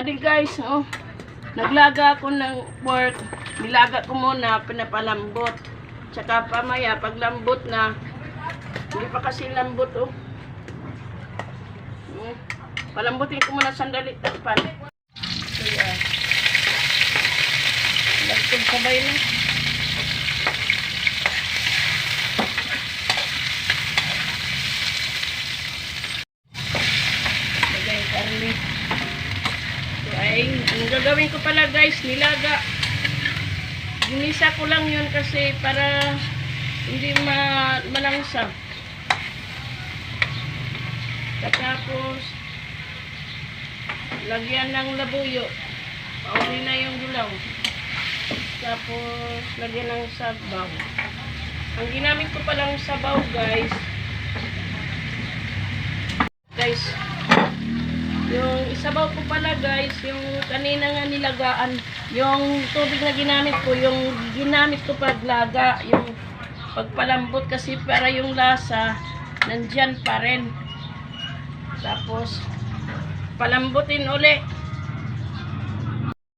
Adi guys, oh, naglaga ako ng pork. Nilaga ko muna, pinapalambot. Tsaka pamaya, paglambot na, hindi pa kasi lambot, oh. Palambutin ko muna sandali, takpan. So, yan. Lagtog sabay na. Lagay yung karne. Ay, ang gagawin ko pala guys, nilaga. Ginisa ko lang yun kasi para hindi malangsa. Tapos, lagyan ng labuyo. Pauli na yung gulaw. Tapos, lagyan ng sabaw. Ang ginamit ko palang sabaw guys, yung isabaw ko pala guys, yung kanina nga nilagaan, yung tubig na ginamit ko, yung ginamit ko paglaga, yung pagpalambot kasi para yung lasa nandyan pa rin. Tapos palambutin uli.